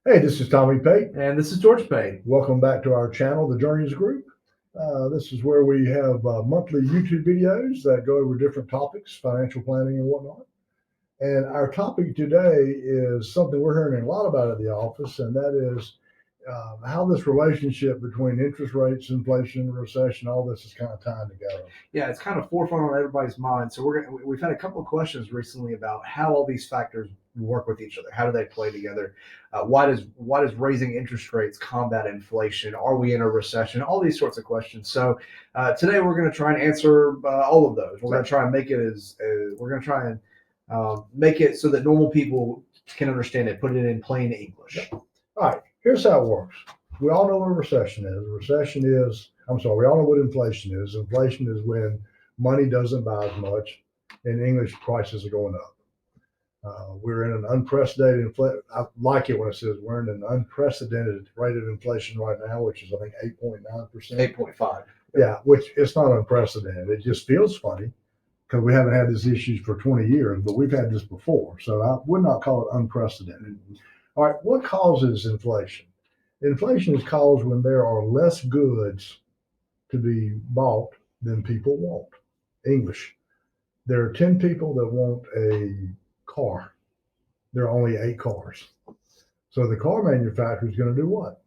Hey, this is Tommy Pate. And this is George Pay. Welcome back to our channel, The Journeys Group. This is where we have monthly YouTube videos that go over different topics, financial planning and whatnot. And our topic today is something we're hearing a lot about at the office, and that is how this relationship between interest rates, inflation, recession, all this is kind of tied together. Yeah, it's kind of forefront on everybody's mind. So we've had a couple of questions recently about how all these factors work with each other. How do they play together? Why does raising interest rates combat inflation? Are we in a recession? All these sorts of questions. So today we're going to try and answer all of those. We're going to try and make it we're going to try and make it so that normal people can understand it. Put it in plain English. All right, here's how it works. We all know what a recession is. We all know what inflation is. Inflation is when money doesn't buy as much. In English, prices are going up. We're in an unprecedented inflation. I like it when it says we're in an unprecedented rate of inflation right now, which is, I think, 8.9%. 8.5. Yeah, which it's not unprecedented. It just feels funny because we haven't had these issues for 20 years, but we've had this before. So I would not call it unprecedented. All right, what causes inflation? Inflation is caused when there are less goods to be bought than people want. English. There are 10 people that want a car. There are only 8 cars. So the car manufacturer is going to do what?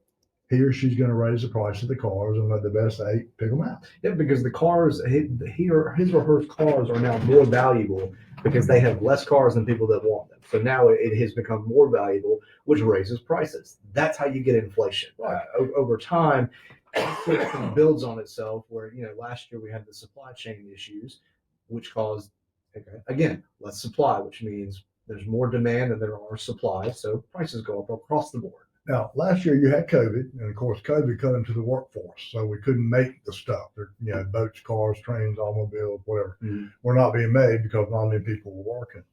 He or she's going to raise the price of the cars and let the best 8 pick them out. Yeah, because the cars, his or her cars are now more valuable because they have less cars than people that want them. So now it has become more valuable, which raises prices. That's how you get inflation. Over time, it builds on itself. Where last year we had the supply chain issues, which caused again less supply, which means there's more demand than there are supply, so prices go up across the board. Now, last year you had COVID, and of course, COVID cut into the workforce, so we couldn't make the stuff. Boats, cars, trains, automobiles, whatever, were not being made because not many people were working.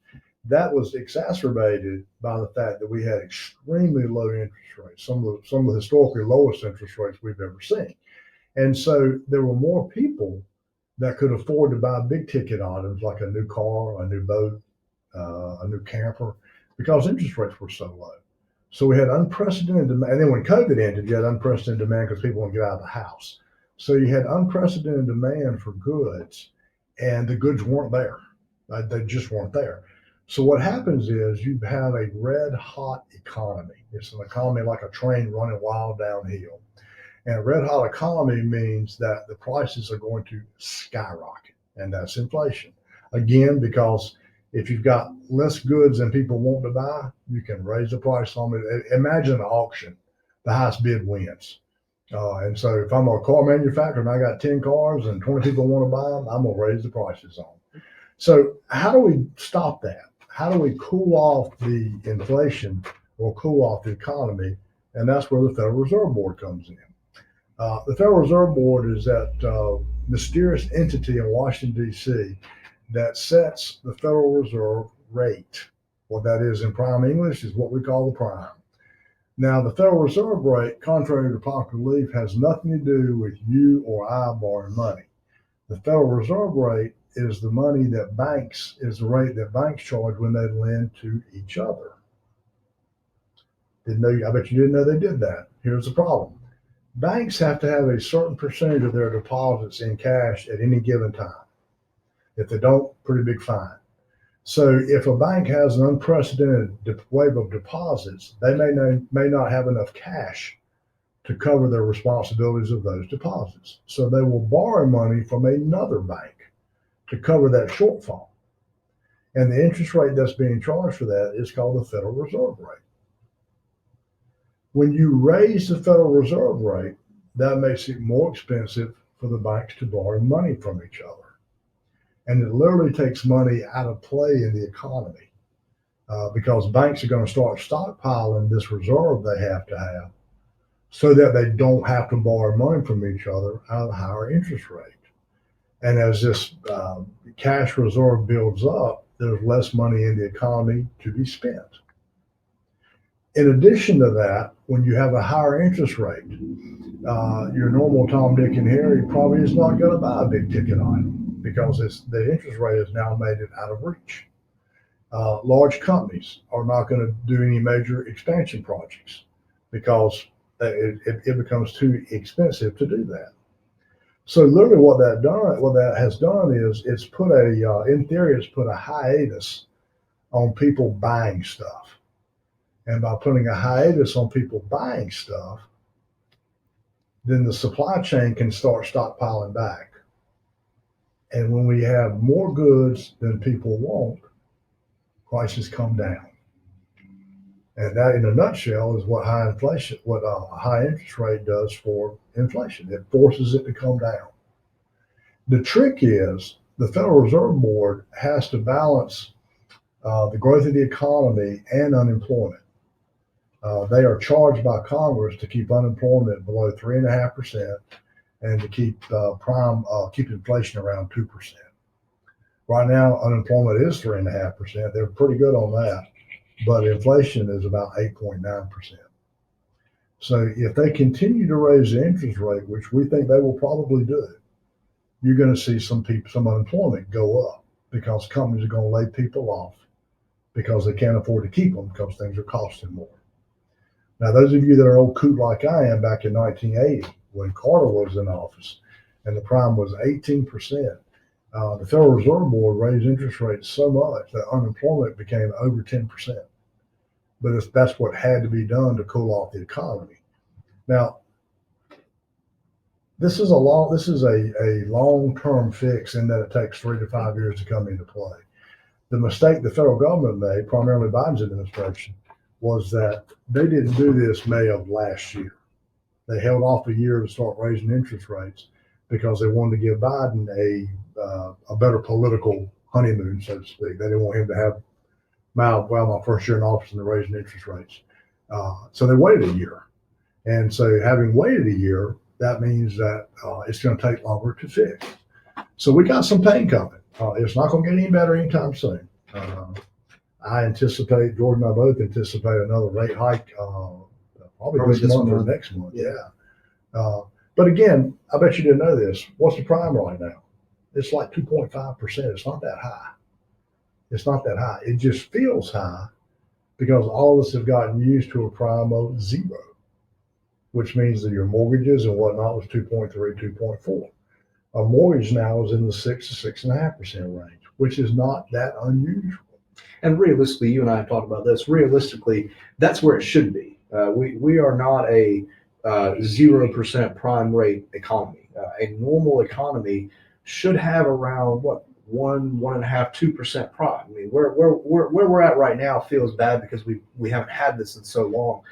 That was exacerbated by the fact that we had extremely low interest rates, some of the historically lowest interest rates we've ever seen, and so there were more people that could afford to buy big ticket items like a new car, a new boat, a new camper, because interest rates were so low. So we had unprecedented demand. And then when COVID ended, you had unprecedented demand because people want to get out of the house. So you had unprecedented demand for goods, and the goods weren't there. They just weren't there. So what happens is you have a red hot economy. It's an economy like a train running wild downhill. And a red hot economy means that the prices are going to skyrocket, and that's inflation. Again, because if you've got less goods than people want to buy, you can raise the price on it. Imagine an auction. The highest bid wins. And so if I'm a car manufacturer and I got 10 cars and 20 people want to buy them, I'm going to raise the prices on them. So how do we stop that? How do we cool off the inflation or cool off the economy? And that's where the Federal Reserve Board comes in. The Federal Reserve Board is that mysterious entity in Washington, D.C., that sets the Federal Reserve rate. What that is in prime English is what we call the prime. Now, the Federal Reserve rate, contrary to popular belief, has nothing to do with you or I borrowing money. The Federal Reserve rate is the rate that banks charge when they lend to each other. I bet you didn't know they did that. Here's the problem. Banks have to have a certain percentage of their deposits in cash at any given time. If they don't, pretty big fine. So if a bank has an unprecedented wave of deposits, they may not have enough cash to cover their responsibilities of those deposits. So they will borrow money from another bank to cover that shortfall. And the interest rate that's being charged for that is called the Federal Reserve rate. When you raise the Federal Reserve rate, that makes it more expensive for the banks to borrow money from each other. And it literally takes money out of play in the economy because banks are going to start stockpiling this reserve they have to have so that they don't have to borrow money from each other at a higher interest rate. And as this cash reserve builds up, there's less money in the economy to be spent. In addition to that, when you have a higher interest rate, your normal Tom, Dick, and Harry probably is not going to buy a big ticket item because the interest rate has now made it out of reach. Large companies are not going to do any major expansion projects because it becomes too expensive to do that. So literally what that has done is it's put in theory, it's put a hiatus on people buying stuff. And by putting a hiatus on people buying stuff, then the supply chain can start stockpiling back. And when we have more goods than people want, prices come down. And that, in a nutshell, is what a high interest rate does for inflation. It forces it to come down. The trick is the Federal Reserve Board has to balance the growth of the economy and unemployment. They are charged by Congress to keep unemployment below 3.5% and to keep keep inflation around 2%. Right now, unemployment is 3.5%. They're pretty good on that, but inflation is about 8.9%. So if they continue to raise the interest rate, which we think they will probably do, you're going to see some unemployment go up because companies are going to lay people off because they can't afford to keep them because things are costing more. Now, those of you that are old coot like I am, back in 1980, when Carter was in office and the prime was 18%, the Federal Reserve Board raised interest rates so much that unemployment became over 10%. But that's what had to be done to cool off the economy. Now, this is a long-term fix in that it takes 3 to 5 years to come into play. The mistake the federal government made, primarily Biden's administration, was that they didn't do this May of last year. They held off a year to start raising interest rates because they wanted to give Biden a better political honeymoon, so to speak. They didn't want him to have my first year in office and they're raising interest rates. So they waited a year. And so having waited a year, that means that it's going to take longer to fix. So we got some pain coming. It's not going to get any better anytime soon. I anticipate, Jordan and I both anticipate another rate hike probably this month or next month. Yeah. But again, I bet you didn't know this. What's the prime right now? It's like 2.5%. It's not that high. It's not that high. It just feels high because all of us have gotten used to a prime of 0, which means that your mortgages and whatnot was 2.3, 2.4. A mortgage now is in the 6 to 6.5% range, which is not that unusual. And realistically, you and I have talked about this. Realistically, that's where it should be. We are not a 0% prime rate economy. A normal economy should have around 1.5, 2% prime. I mean, where we're at right now feels bad because we haven't had this in so long.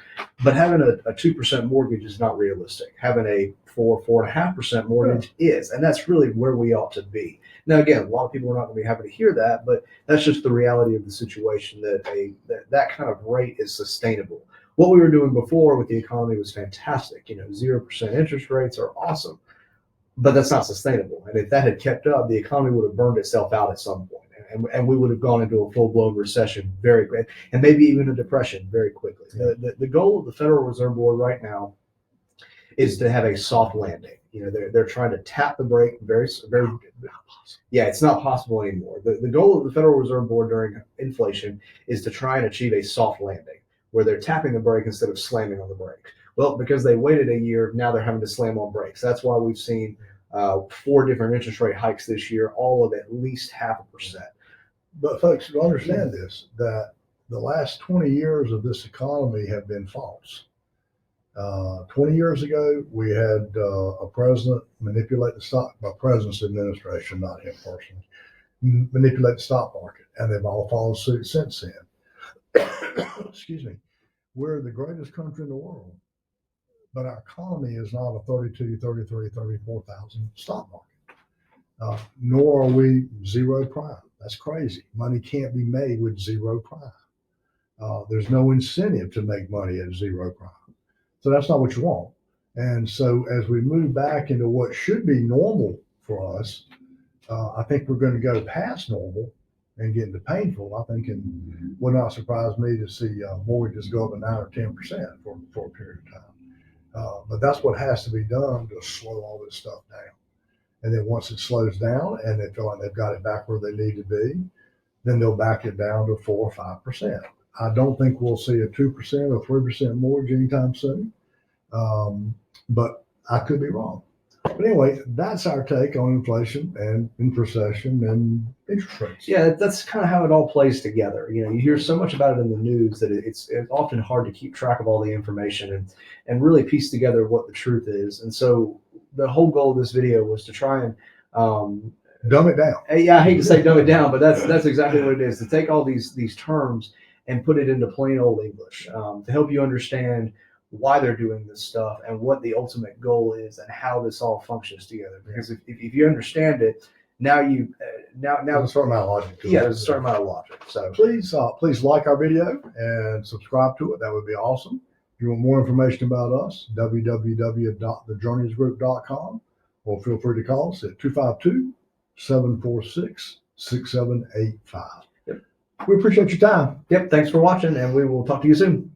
But having a 2% mortgage is not realistic. Having a 4.5% mortgage is, and that's really where we ought to be. Now, again, a lot of people are not going to be happy to hear that, but that's just the reality of the situation. That kind of rate is sustainable. What we were doing before with the economy was fantastic. 0% interest rates are awesome. But that's not sustainable. And if that had kept up, the economy would have burned itself out at some point. And we would have gone into a full-blown recession very quickly, and maybe even a depression very quickly. The goal of the Federal Reserve Board right now is to have a soft landing. They're trying to tap the brake very. Yeah, it's not possible anymore. The goal of the Federal Reserve Board during inflation is to try and achieve a soft landing, where they're tapping the brake instead of slamming on the brake. Well, because they waited a year, now they're having to slam on brakes. That's why we've seen 4 different interest rate hikes this year, all of at least 0.5%. But folks, you understand this, that the last 20 years of this economy have been false. 20 years ago, we had a president manipulate the stock, by president's administration, not him personally, manipulate the stock market, and they've all followed suit since then. Excuse me. We're the greatest country in the world, but our economy is not a 32, 33, 34,000 stock market. Nor are we 0 prime. That's crazy. Money can't be made with 0 prime. There's no incentive to make money at 0 prime. So that's not what you want. And so as we move back into what should be normal for us, I think we're going to go past normal and get into painful. I think it would not surprise me to see mortgages go up to 9 or 10% for a period of time. But that's what has to be done to slow all this stuff down. And then once it slows down and they feel like they've got it back where they need to be, then they'll back it down to 4 or 5%. I don't think we'll see a 2% or 3% mortgage anytime soon. But I could be wrong. But anyway, that's our take on inflation and recession and interest rates. Yeah, that's kind of how it all plays together. You know, you hear so much about it in the news that it's often hard to keep track of all the information and really piece together what the truth is. And so the whole goal of this video was to try and dumb it down. yeah, I hate to say dumb it down, but that's exactly what it is, to take all these terms and put it into plain old English, to help you understand why they're doing this stuff and what the ultimate goal is and how this all functions together. Because if you understand it, now you now There's a certain amount of logic to it. yeah, there's a certain amount of logic. So please like our video and subscribe to it. That would be awesome. If you want more information about us, www.thejourneysgroup.com, or feel free to call us at 252-746-6785. Yep. We appreciate your time. Yep, thanks for watching, and we will talk to you soon.